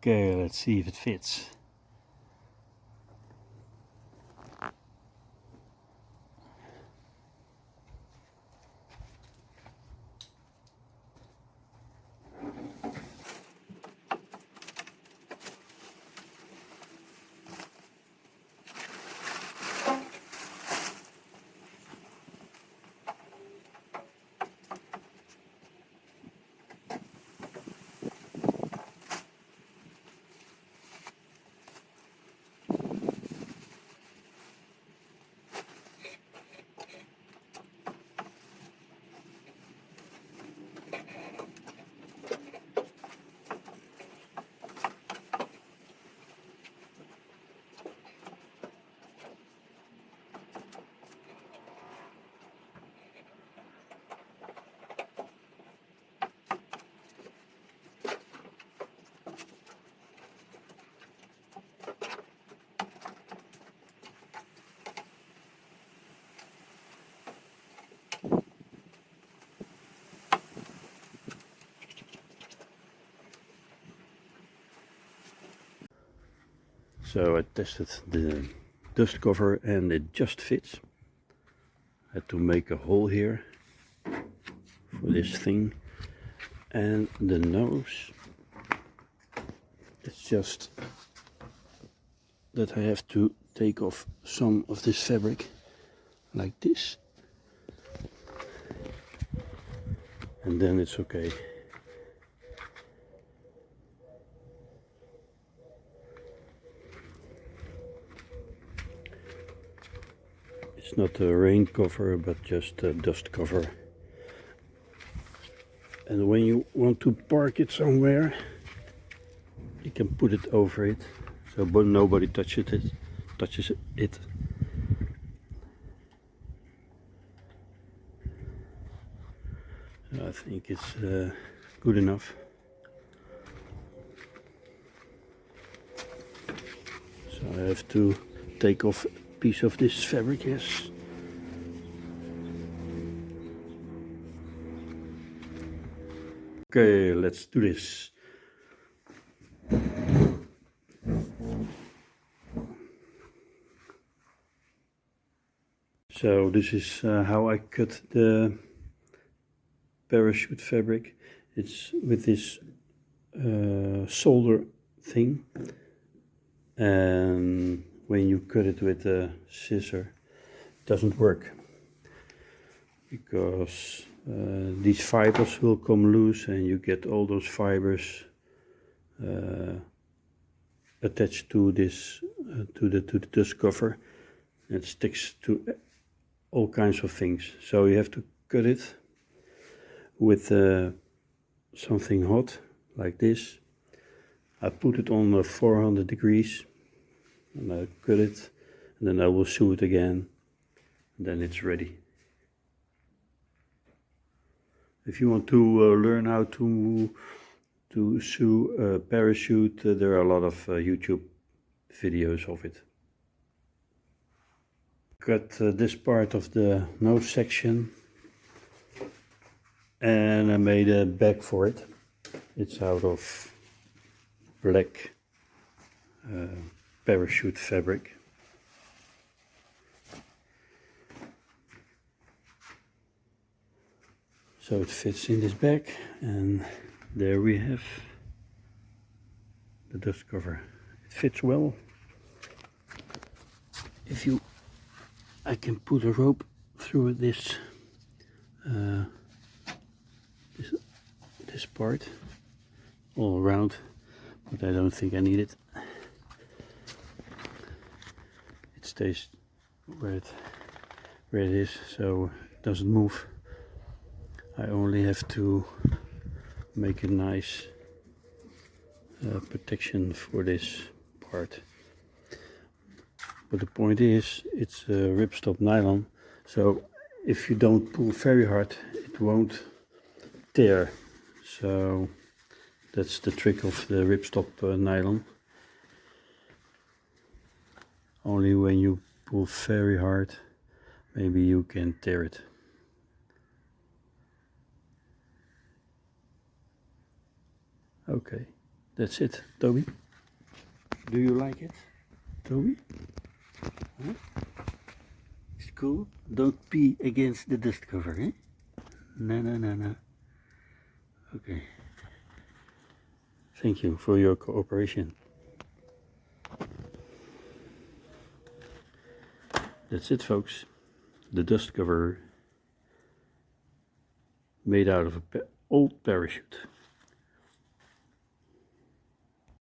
Okay, let's see if it fits. So I tested the dust cover and it just fits. I had to make a hole here for this thing, and the nose, it's just that I have to take off some of this fabric like this, and then it's okay. It's not a rain cover, but just a dust cover. And when you want to park it somewhere, you can put it over it, so but nobody touches it. I think it's good enough. So I have to take off a piece of this fabric, yes. Okay, let's do this. So this is how I cut the parachute fabric. It's with this solder thing, and when you cut it with a scissor, it doesn't work, because these fibers will come loose and you get all those fibers attached to this to the dust cover. It sticks to all kinds of things, so you have to cut it with something hot like this. I put it on 400 degrees and I cut it, and then I will sew it again, and then it's ready. If you want to learn how to sew a parachute, there are a lot of YouTube videos of it. Cut this part of the nose section, and I made a bag for it. It's out of black parachute fabric. So it fits in this bag, and there we have the dust cover. It fits well. I can put a rope through this this part all around, but I don't think I need it. It stays where it is, so it doesn't move. I only have to make a nice protection for this part. But the point is, it's ripstop nylon, so if you don't pull very hard, it won't tear. So that's the trick of the ripstop nylon. Only when you pull very hard, maybe you can tear it. Okay, That's it, Toby. Do you like it, Toby? Huh? It's cool. Don't pee against the dust cover, eh? No, no, no, no. Okay. Thank you for your cooperation. That's it, folks. The dust cover made out of an old parachute.